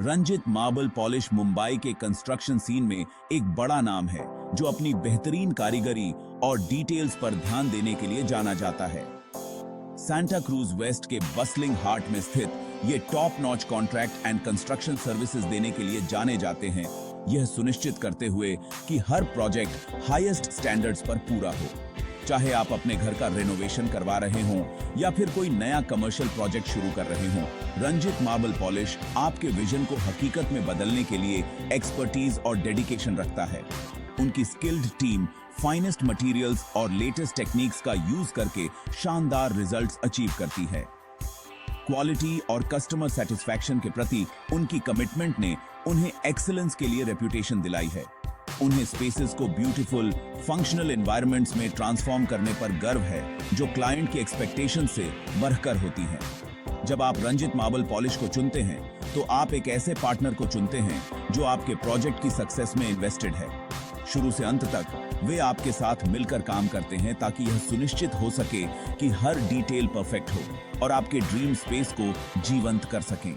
Ranjit marble polish Mumbai के construction scene में एक बड़ा नाम है जो अपनी बेहतरीन कारीगरी और डिटेल्स पर ध्यान देने के लिए जाना जाता है। सांता क्रूज वेस्ट के बसलिंग हार्ट में स्थित ये top notch contract and construction services देने के लिए जाने जाते हैं, यह सुनिश्चित करते हुए कि हर प्रोजेक्ट हाईएस्ट स्टैंडर्ड्स पर पूरा हो। चाहे आप अपने घर का रेनोवेशन करवा रहे हों या फिर कोई नया कमर्शियल प्रोजेक्ट शुरू कर रहे हों, रंजित मार्बल पॉलिश आपके विजन को हकीकत में बदलने के लिए एक्सपर्टीज और डेडिकेशन रखता है। उनकी स्किल्ड टीम फाइनेस्ट मटेरियल्स और लेटेस्ट टेक्निक्स का यूज करके शानदार रिजल्ट्स अचीव करती है। क्वालिटी और कस्टमर सेटिस्फैक्शन के प्रति उनकी कमिटमेंट ने उन्हें एक्सीलेंस के लिए रेपुटेशन दिलाई है। उन्हें स्पेसेस को ब्यूटीफुल, फंक्शनल एनवायरनमेंट्स में ट्रांसफॉर्म करने पर गर्व है, जो क्लाइंट की एक्सपेक्टेशन से बढ़कर होती है। जब आप रंजित मार्बल पॉलिश को चुनते हैं, तो आप एक ऐसे पार्टनर को चुनते हैं जो आपके प्रोजेक्ट की सक्सेस में इन्वेस्टेड है। शुरू से अंत तक वे आपके साथ मिलकर काम करते हैं ताकि यह सुनिश्चित हो सके कि हर डिटेल परफेक्ट हो और आपके ड्रीम स्पेस को जीवंत कर सकें।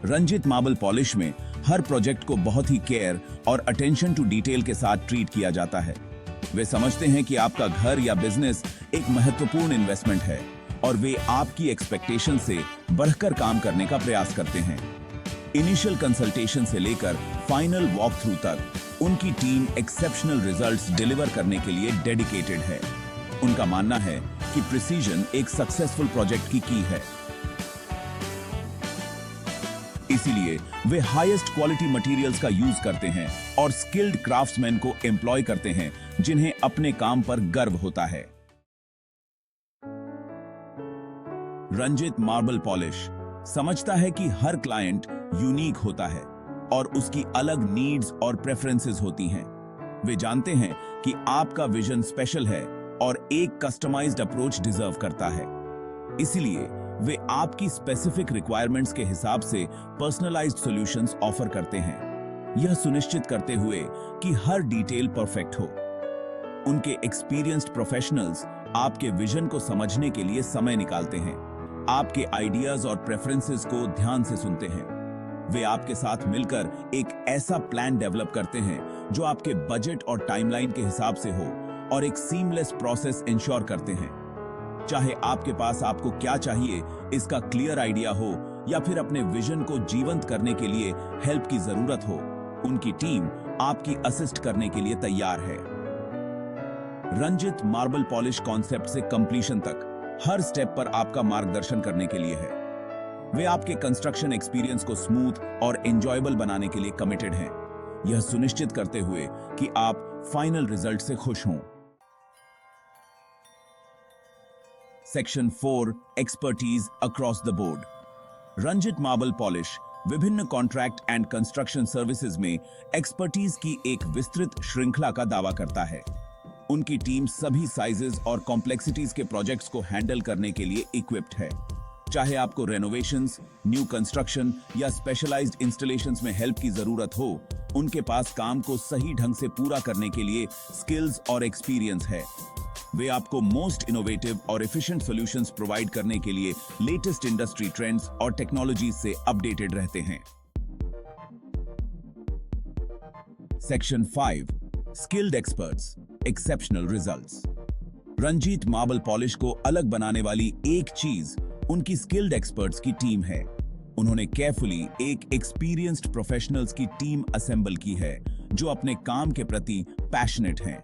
रंजित मार्बल पॉलिश में हर प्रोजेक्ट को बहुत ही केयर और अटेंशन टू डिटेल के साथ ट्रीट किया जाता है। वे समझते हैं कि आपका घर या बिजनेस एक महत्वपूर्ण इन्वेस्टमेंट है और वे आपकी एक्सपेक्टेशन से बढ़कर काम करने का प्रयास करते हैं। इनिशियल कंसल्टेशन से लेकर फाइनल वॉक थ्रू तक उनकी टीम एक्सेप्शनल रिजल्ट्स डिलीवर करने के लिए डेडिकेटेड है। उनका मानना है कि प्रिसीजन एक सक्सेसफुल प्रोजेक्ट की है। इसीलिए वे हाईएस्ट क्वालिटी मटेरियल्स का यूज करते हैं और स्किल्ड क्राफ्ट्समैन को एम्प्लॉय करते हैं, जिन्हें अपने काम पर गर्व होता है। रंजित मार्बल पॉलिश समझता है कि हर क्लाइंट यूनिक होता है और उसकी अलग नीड्स और प्रेफरेंसेस होती हैं। वे जानते हैं कि आपका विजन स्पेशल है और एक कस्टमाइज्ड अप्रोच डिजर्व करता है। इसीलिए वे आपकी स्पेसिफिक रिक्वायरमेंट्स के हिसाब से पर्सनलाइज्ड सॉल्यूशंस ऑफर करते हैं, यह सुनिश्चित करते हुए कि हर डिटेल परफेक्ट हो। उनके एक्सपीरियंस्ड प्रोफेशनल्स आपके विजन को समझने के लिए समय निकालते हैं, आपके आइडियाज और प्रेफरेंसेस को ध्यान से सुनते हैं। वे आपके साथ मिलकर एक ऐसा प्लान डेवलप करते हैं जो आपके बजट और टाइमलाइन के हिसाब से हो और एक सीमलेस प्रोसेस इंश्योर करते हैं। चाहे आपके पास आपको क्या चाहिए इसका क्लियर आइडिया हो या फिर अपने विजन को जीवंत करने के लिए हेल्प की जरूरत हो, उनकी टीम आपकी असिस्ट करने के लिए तैयार है। रंजित मार्बल पॉलिश कॉन्सेप्ट से कंप्लीशन तक हर स्टेप पर आपका मार्गदर्शन करने के लिए है। वे आपके कंस्ट्रक्शन एक्सपीरियंस को स्मूथ और एंजॉयबल बनाने के लिए कमिटेड हैं, यह सुनिश्चित करते हुए कि आप फाइनल रिजल्ट से खुश हों। Section 4 expertise across the board. Ranjit marble polish विभिन्न कॉन्ट्रैक्ट एंड कंस्ट्रक्शन सर्विसेज में एक्सपर्टीज की एक विस्तृत श्रृंखला का दावा करता है। उनकी टीम सभी साइजेस और कॉम्प्लेक्सिटीज के प्रोजेक्ट्स को हैंडल करने के लिए इक्विप्ड है। चाहे आपको रेनोवेशंस, न्यू कंस्ट्रक्शन या स्पेशलाइज्ड इंस्टॉलेशंस में हेल्प की जरूरत हो, उनके पास काम को सही ढंग से पूरा करने के लिए स्किल्स और एक्सपीरियंस है। वे आपको मोस्ट इनोवेटिव और एफिशिएंट सॉल्यूशंस प्रोवाइड करने के लिए लेटेस्ट इंडस्ट्री ट्रेंड्स और टेक्नोलॉजीज से अपडेटेड रहते हैं। Section 5 skilled experts, exceptional results. Ranjeet marble polish को अलग बनाने वाली एक चीज उनकी स्किल्ड एक्सपर्ट्स की टीम है। उन्होंने केयरफुली एक एक्सपीरियंस्ड प्रोफेशनल्स की टीम असेंबल की है जो अपने काम के प्रति पैशनेट हैं।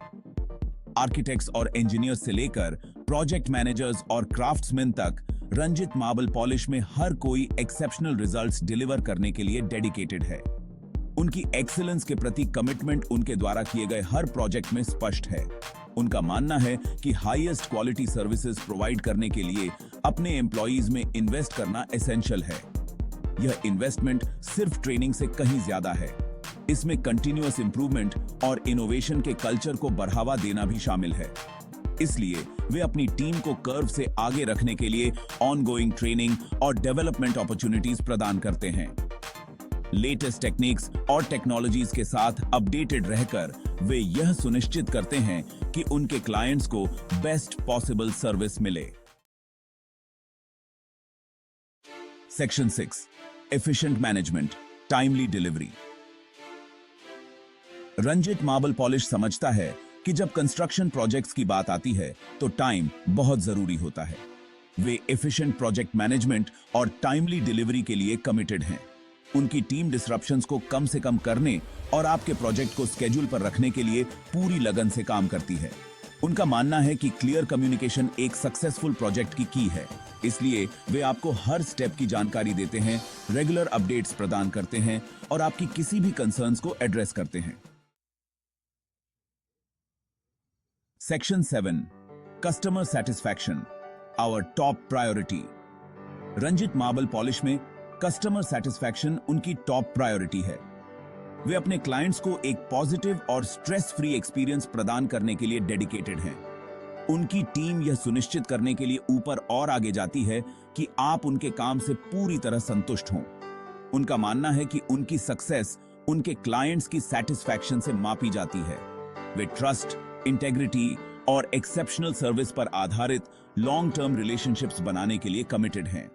आर्किटेक्ट्स और इंजीनियर्स से लेकर प्रोजेक्ट मैनेजर्स और क्राफ्ट्समैन तक रंजित मार्बल पॉलिश में हर कोई एक्सेप्शनल रिजल्ट्स डिलीवर करने के लिए डेडिकेटेड है। उनकी एक्सीलेंस के प्रति कमिटमेंट उनके द्वारा किए गए हर प्रोजेक्ट में स्पष्ट है। उनका मानना है कि हाईएस्ट क्वालिटी सर्विसेज प्रोवाइड करने के लिए अपने एम्प्लॉइज में इन्वेस्ट करना एसेंशियल है। यह इन्वेस्टमेंट सिर्फ ट्रेनिंग से कहीं ज्यादा है। इसमें कंटिन्यूअस इंप्रूवमेंट और इनोवेशन के कल्चर को बढ़ावा देना भी शामिल है। इसलिए वे अपनी टीम को कर्व से आगे रखने के लिए ऑनगोइंग ट्रेनिंग और डेवलपमेंट अपॉर्चुनिटीज प्रदान करते हैं। लेटेस्ट टेक्निक्स और टेक्नोलॉजीज के साथ अपडेटेड रहकर वे यह सुनिश्चित करते हैं कि उनके क्लाइंट्स को बेस्ट पॉसिबल सर्विस मिले। Section 6 efficient management, timely delivery. Ranjit marble polish समझता है कि जब कंस्ट्रक्शन प्रोजेक्ट्स की बात आती है तो टाइम बहुत जरूरी होता है। वे एफिशिएंट प्रोजेक्ट मैनेजमेंट और टाइमली डिलीवरी के लिए कमिटेड हैं। उनकी टीम डिसरप्शंस को कम से कम करने और आपके प्रोजेक्ट को स्केड्यूल पर रखने के लिए पूरी लगन से काम करती है। उनका मानना है कि क्लियर कम्युनिकेशन एक सक्सेसफुल प्रोजेक्ट की है, इसलिए वे आपको हर स्टेप की जानकारी देते हैं, रेगुलर अपडेट्स प्रदान करते हैं और आपकी किसी भी कंसर्न्स को एड्रेस करते हैं। Section 7 customer satisfaction, our top priority. Ranjit marble polish में कस्टमर सेटिस्फैक्शन उनकी टॉप प्रायोरिटी है। वे अपने क्लाइंट्स को एक पॉजिटिव और स्ट्रेस फ्री एक्सपीरियंस प्रदान करने के लिए डेडिकेटेड हैं। उनकी टीम यह सुनिश्चित करने के लिए ऊपर और आगे जाती है कि आप उनके काम से पूरी तरह संतुष्ट हों। उनका मानना है कि उनकी सक्सेस उनके क्लाइंट्स की सेटिस्फैक्शन से मापी जाती है। वे ट्रस्ट, इंटेग्रिटी और एक्सेप्शनल सर्विस पर आधारित लॉन्ग टर्म रिलेशनशिप्स बनाने के लिए कमिटेड हैं।